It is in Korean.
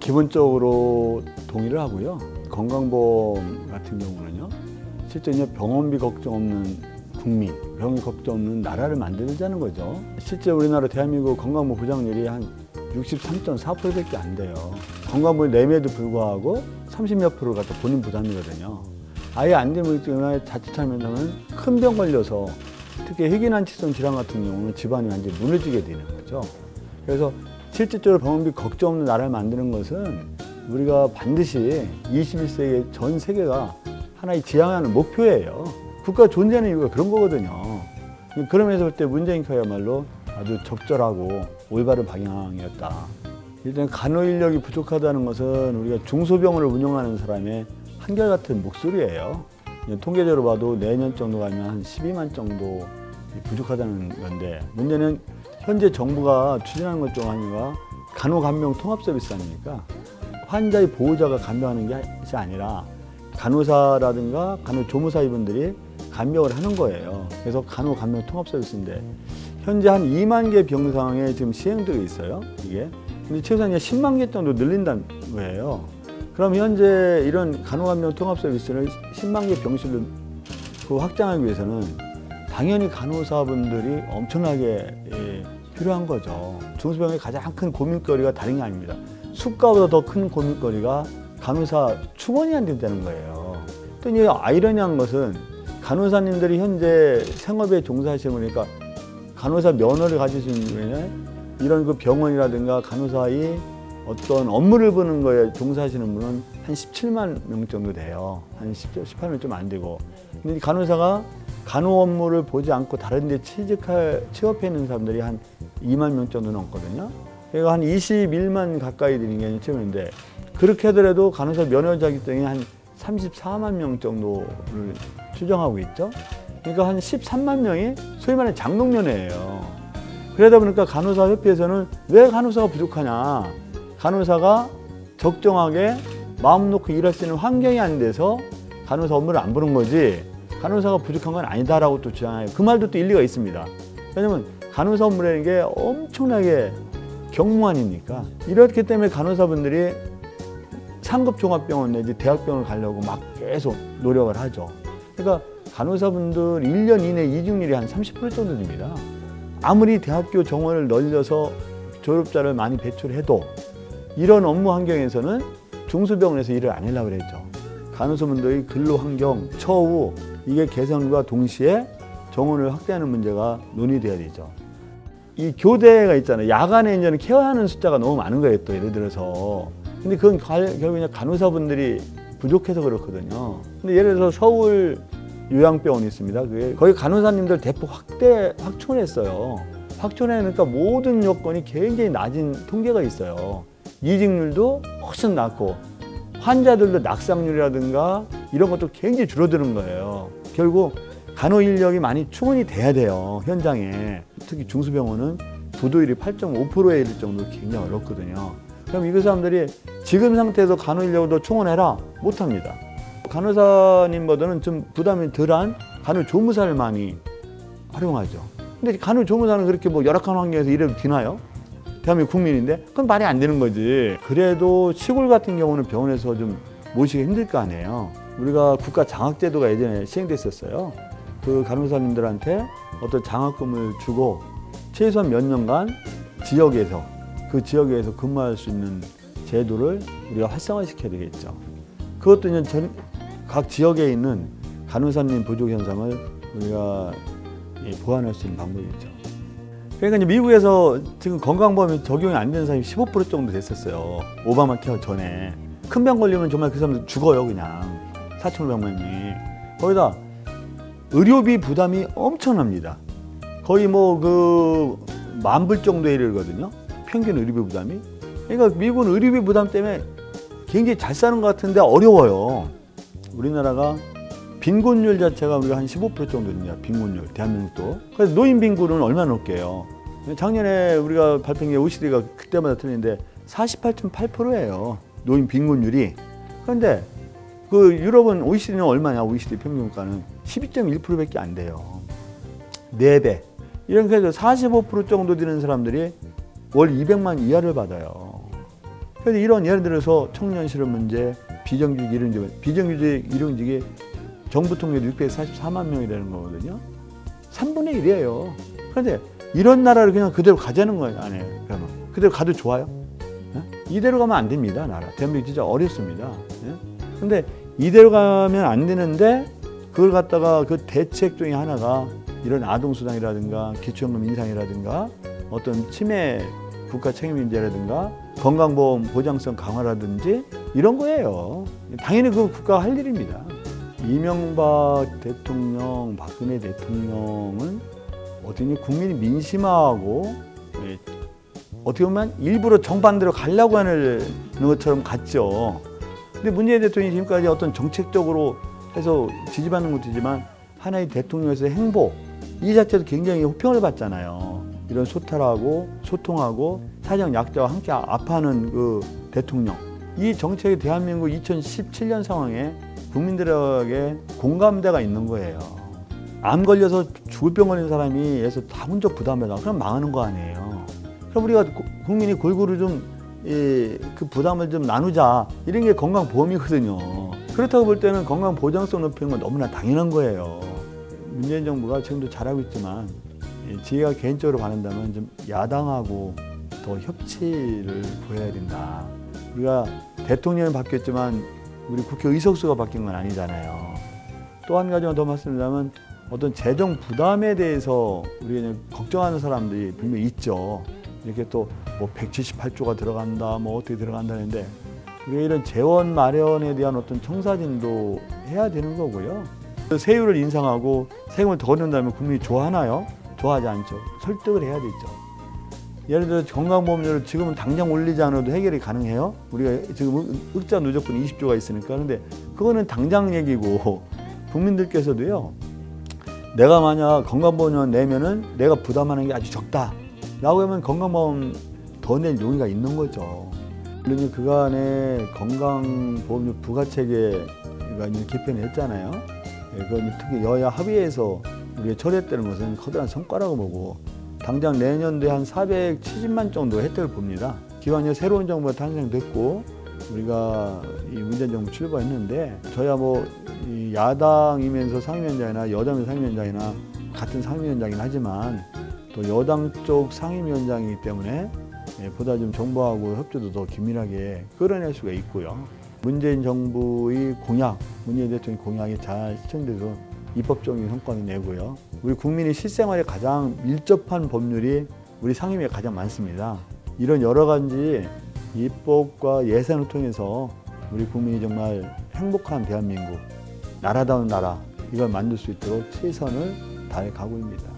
기본적으로 동의를 하고요. 건강보험 같은 경우는요, 실제 이제 병원비 걱정 없는 국민, 병원비 걱정 없는 나라를 만들자는 거죠. 실제 우리나라 대한민국 건강보험 보장률이 한 63.4%밖에 안 돼요. 건강보험 내매에도 불구하고 30몇 프로가 또 본인 부담이거든요. 아예 안 되는 경우에 자칫하면은 큰 병 걸려서 특히 희귀난치성 질환 같은 경우는 집안이 완전히 무너지게 되는 거죠. 그래서 실질적으로 병원비 걱정 없는 나라를 만드는 것은 우리가 반드시 21세기 전 세계가 하나의 지향하는 목표예요. 국가 존재하는 이유가 그런 거거든요. 그러면서 볼 때 문재인표야말로 아주 적절하고 올바른 방향이었다. 일단 간호 인력이 부족하다는 것은 우리가 중소병원을 운영하는 사람의 한결같은 목소리예요. 통계적으로 봐도 내년 정도 가면 한 12만 정도 부족하다는 건데, 문제는 현재 정부가 추진하는 것 중 하나가 간호간병 통합 서비스 아닙니까? 환자의 보호자가 간병하는 것이 아니라 간호사라든가 간호조무사 이분들이 간병을 하는 거예요. 그래서 간호간병 통합 서비스인데 현재 한 2만 개 병상에 지금 시행되어 있어요. 이게. 근데 최소한 10만 개 정도 늘린다는 거예요. 그럼 현재 이런 간호간병 통합 서비스를 10만 개 병실로 확장하기 위해서는 당연히 간호사분들이 엄청나게 필요한 거죠. 중소병의 가장 큰 고민거리가 다른 게 아닙니다. 수가보다 더 큰 고민거리가 간호사 충원이 안 된다는 거예요. 또 이 아이러니한 것은 간호사님들이 현재 생업에 종사하시는 거니까 간호사 면허를 가지시는 이런 그 병원이라든가 간호사의 어떤 업무를 보는 거에 종사하시는 분은 한 17만 명 정도 돼요. 한 18명 좀 안 되고. 근데 간호사가 간호 업무를 보지 않고 다른 데 취업해 있는 사람들이 한 2만 명 정도 넘거든요. 그러니까 한 21만 가까이 되는 게 취업인데, 그렇게 하더라도 간호사 면허 자격증이 한 34만 명 정도를 추정하고 있죠. 그러니까 한 13만 명이 소위 말하는 장롱면허예요. 그러다 보니까 간호사협회에서는 왜 간호사가 부족하냐, 간호사가 적정하게 마음 놓고 일할 수 있는 환경이 안 돼서 간호사 업무를 안 보는 거지 간호사가 부족한 건 아니다라고 또 주장해요. 그 말도 또 일리가 있습니다. 왜냐면 간호사 업무라는 게 엄청나게 경무원이니까. 이렇기 때문에 간호사분들이 상급 종합병원 내지 대학병원을 가려고 막 계속 노력을 하죠. 그러니까 간호사분들 1년 이내 이직률이 한 30% 정도 됩니다. 아무리 대학교 정원을 늘려서 졸업자를 많이 배출해도 이런 업무 환경에서는 중소병원에서 일을 안 하려고 그랬죠. 간호사분들의 근로 환경, 처우, 이게 개선과 동시에 정원을 확대하는 문제가 논의돼야 되죠. 이 교대가 있잖아요. 야간에 이제는 케어하는 숫자가 너무 많은 거예요. 또 예를 들어서. 근데 그건 결국 그냥 간호사분들이 부족해서 그렇거든요. 근데 예를 들어서 서울 요양병원이 있습니다. 그게 거기 간호사님들 대폭 확충했어요. 확충해니까 모든 여건이 굉장히 낮은 통계가 있어요. 이직률도 훨씬 낮고 환자들도 낙상률이라든가 이런 것도 굉장히 줄어드는 거예요. 결국 간호 인력이 많이 충원이 돼야 돼요. 현장에. 특히 중소병원은 부도율이 8.5%에 이를 정도로 굉장히 어렵거든요. 그럼 이 사람들이 지금 상태에서 간호 인력도 충원해라? 못합니다. 간호사님보다는 좀 부담이 덜한 간호조무사를 많이 활용하죠. 근데 간호조무사는 그렇게 뭐 열악한 환경에서 일해도 되나요? 대한민국 국민인데? 그건 말이 안 되는 거지. 그래도 시골 같은 경우는 병원에서 좀 모시기 힘들 거 아니에요. 우리가 국가 장학제도가 예전에 시행됐었어요. 그 간호사님들한테 어떤 장학금을 주고 최소한 몇 년간 지역에서 그 지역에서 근무할 수 있는 제도를 우리가 활성화시켜야 되겠죠. 그것도 이제 각 지역에 있는 간호사님 부족 현상을 우리가 보완할 수 있는 방법이죠. 그러니까 이제 미국에서 지금 건강보험이 적용이 안 되는 사람이 15% 정도 됐었어요. 오바마 케어 전에. 큰 병 걸리면 정말 그 사람들 죽어요, 그냥. 4,500만이. 거기다 의료비 부담이 엄청납니다. 거의 뭐 그 10,000불 정도에 이르거든요. 평균 의료비 부담이. 그러니까 미국은 의료비 부담 때문에 굉장히 잘 사는 것 같은데 어려워요. 우리나라가 빈곤율 자체가 우리가 한 15% 정도 됩니다. 빈곤율, 대한민국도. 그래서 노인 빈곤은 얼마나 높게요. 작년에 우리가 발표한 게 OECD가 그때마다 틀리는데 48.8%예요. 노인 빈곤율이. 그런데 그 유럽은 OECD는 얼마냐? OECD 평균가는 12.1%밖에 안 돼요. 4배. 이렇게 해서 45% 정도 되는 사람들이 월 200만 이하를 받아요. 그래서 이런 예를 들어서 청년 실업 문제, 비정규직 일용직, 비정규직 일용직이 정부 통계도 644만 명이 되는 거거든요. 3분의 1이에요. 그런데 이런 나라를 그냥 그대로 가자는 거 아니에요. 그러면 그대로 가도 좋아요? 이대로 가면 안 됩니다. 나라. 대한민국 진짜 어렵습니다. 그런데 이대로 가면 안 되는데 그걸 갖다가 그 대책 중에 하나가 이런 아동수당이라든가 기초연금 인상이라든가 어떤 치매 국가 책임 인재라든가 건강보험 보장성 강화라든지 이런 거예요. 당연히 그 국가가 할 일입니다. 이명박 대통령, 박근혜 대통령은 어떻게 국민이 민심하고 어떻게 보면 일부러 정반대로 가려고 하는 것처럼 같죠. 근데 문재인 대통령이 지금까지 어떤 정책적으로 해서 지지받는 것도 있지만 하나의 대통령에서의 행보 이 자체도 굉장히 호평을 받잖아요. 이런 소탈하고 소통하고 사회적 약자와 함께 아파하는 그 대통령. 이 정책이 대한민국 2017년 상황에 국민들에게 공감대가 있는 거예요. 암 걸려서 죽을 병 걸린 사람이 에서 다 혼자 부담해다. 그럼 망하는 거 아니에요. 그럼 우리가 국민이 골고루 좀 그 부담을 좀 나누자. 이런 게 건강보험이거든요. 그렇다고 볼 때는 건강보장성 높이는 건 너무나 당연한 거예요. 문재인 정부가 지금도 잘하고 있지만 제가 개인적으로 바란다면 좀 야당하고 더 협치를 보여야 된다. 우리가 대통령이 바뀌었지만 우리 국회 의석수가 바뀐 건 아니잖아요. 또 한 가지만 더 말씀드리자면 어떤 재정 부담에 대해서 우리가 걱정하는 사람들이 분명히 있죠. 이렇게 또 뭐 178조가 들어간다, 뭐 어떻게 들어간다는데 우리가 이런 재원 마련에 대한 어떤 청사진도 해야 되는 거고요. 세율을 인상하고 세금을 더 걷는다면 국민이 좋아하나요? 좋아하지 않죠. 설득을 해야 되죠. 예를 들어 건강보험료를 지금은 당장 올리지 않아도 해결이 가능해요. 우리가 지금 흑자 누적분 20조가 있으니까. 그런데 그거는 당장 얘기고 국민들께서도요. 내가 만약 건강보험료 내면은 내가 부담하는 게 아주 적다. 라고 하면 건강보험 더 낼 용의가 있는 거죠. 물론 그간에 건강보험료 부가체계가 개편을 했잖아요. 그건 특히 여야 합의해서 우리가 처리했다는 것은 커다란 성과라고 보고 당장 내년도에 한 470만 정도 혜택을 봅니다. 기왕에 새로운 정부가 탄생됐고 우리가 이 문재인 정부 출범했는데 저야 뭐 야당이면서 상임위원장이나 여당이면서 상임위원장이나 같은 상임위원장이긴 하지만 또 여당 쪽 상임위원장이기 때문에 보다 좀 정부하고 협조도 더 긴밀하게 끌어낼 수가 있고요. 문재인 정부의 공약, 문재인 대통령의 공약이 잘 실천돼서 입법적인 성과를 내고요. 우리 국민의 실생활에 가장 밀접한 법률이 우리 상임위에 가장 많습니다. 이런 여러 가지 입법과 예산을 통해서 우리 국민이 정말 행복한 대한민국, 나라다운 나라 이걸 만들 수 있도록 최선을 다해 가고 있습니다.